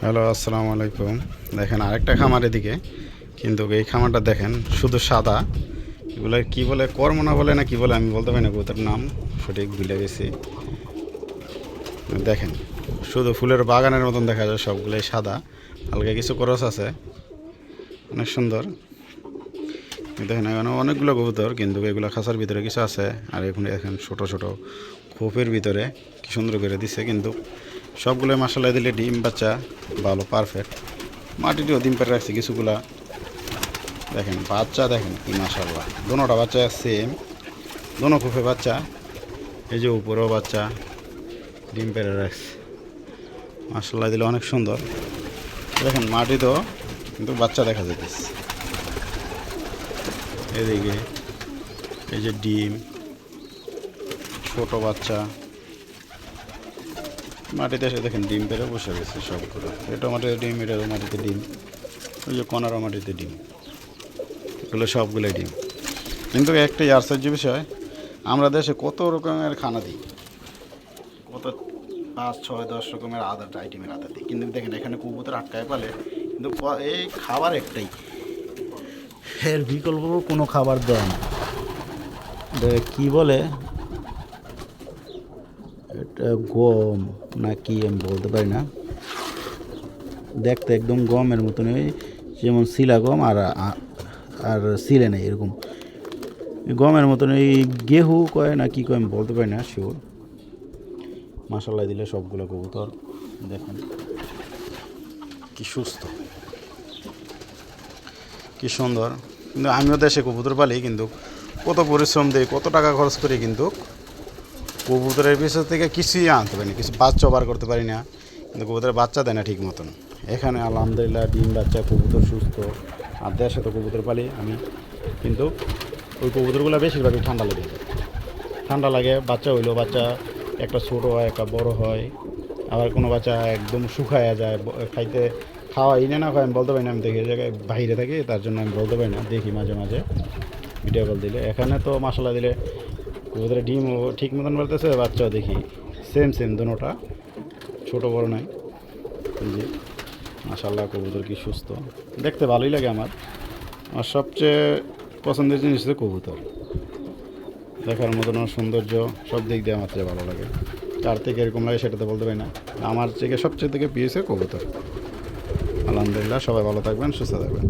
Hello, আসসালামু আলাইকুম। দেখেন আরেকটা খামার এদিকে, কিন্তু এই খামারটা দেখেন শুধু সাদা। এগুলো কি বলে, কর্মনা বলে না কি বলে আমি বলতে পারি না, কবুতরের নাম সঠিক ভুলে গেছি। দেখেন শুধু ফুলের বাগানের মতন দেখা যায়, সবগুলোই সাদা, হালকা কিছু ক্রস আছে, অনেক সুন্দর। দেখেন এখানে অনেকগুলো কবুতর, কিন্তু এগুলো খাঁচার ভিতরে কিছু আছে। আর এখানে দেখেন ছোটো ছোটো খোপের ভিতরে কি সুন্দর করে দিছে, কিন্তু সবগুলো মাসাল্লাহ দিলে ডিম বাচ্চা ভালো পারফেক্ট। মাটিতেও ডিম পেড়ে রাখছে কিছুগুলা। দেখেন বাচ্চা দেখেন কি মাসাল্লাহ, দোনোটা বাচ্চা সেম, দোনো খোপে বাচ্চা। এই যে উপরেও বাচ্চা ডিম পেড়ে রাখছে, মাসাল্লাহ দিলে অনেক সুন্দর। দেখেন মাটিতেও কিন্তু বাচ্চা দেখা যেতেছে। এদিকে এই যে ডিম, ছোট বাচ্চা মাটিতে এসে দেখেন ডিম পেড়ে বসে গেছে সবগুলো। এটাও মাটিতে ডিম, এটাও মাটিতে ডিম, ওই যে কোনারও মাটিতে ডিম, এগুলো সবগুলোই ডিম। কিন্তু একটাই আশ্চর্য বিষয়, আমরা দেশে কত রকমের খানা দিই, কত 5, 6, 10 রকমের আদার আইটেমের আদা দিই, কিন্তু দেখেন এখানে কবুতর আটকায় পালে, কিন্তু এই খাবার একটাই, এর বিকল্প কোনো খাবার দেয় না। কি বলে এটা, গম না কি আমি বলতে পারি না, দেখতে একদম গমের মতন, ওই যেমন শিলা গম আর আর শিলে নেই এরকম গমের মতন, এই গেহু কয় না কি কয় আমি বলতে পারি না শিওর। মাসাল্লাহ দিলে সবগুলো কবুতর দেখেন কি সুস্থ, কি সুন্দর। কিন্তু আমিও দেশে কবুতর পালি, কিন্তু কত পরিশ্রম দিই, কত টাকা খরচ করি, কিন্তু কবুতরের পিছন থেকে কিছুই আনতে পারি না, কিছু বাচ্চা বার করতে পারি না, কিন্তু কবুতরের বাচ্চা দেয় না ঠিক মতন। এখানে আলহামদুলিল্লাহ ডিম বাচ্চা, কবুতর সুস্থ। আর দেশে তো কবুতর পালি আমি, কিন্তু ওই কবুতরগুলো বেশিরভাগই ঠান্ডা লাগে, ঠান্ডা লাগে। বাচ্চা হইলেও বাচ্চা একটা ছোটো হয়, একটা বড় হয়, আবার কোনো বাচ্চা একদম শুকায়া যায়, খাইতে খাওয়া ইনে না খায় আমি বলতে পারি না। আমি দেখি জায়গায় বাইরে থাকি, তার জন্য আমি বলতে পারি না, দেখি মাঝে মাঝে ভিডিও কল দিলে। এখানে তো মশলা দিলে কবুতরের ডিমও ঠিক মতন বলতেছে, বাচ্চাও দেখি সেম সেম দুটোটা, ছোটো বড় নাই। জি মাশাআল্লাহ, কবুতর কি সুস্থ, দেখতে ভালোই লাগে। আমার সবচেয়ে পছন্দের জিনিস হচ্ছে কবুতর, দেখার মতন সৌন্দর্য সব দিক দিয়ে আমার চেয়ে ভালো লাগে। কার থেকে এরকম লাগে সেটা তো বলতে পারি না, আমার থেকে সবচেয়ে থেকে প্রিয় হচ্ছে কবুতর। আলহামদুলিল্লাহ, সবাই ভালো থাকবেন, সুস্থ থাকবেন।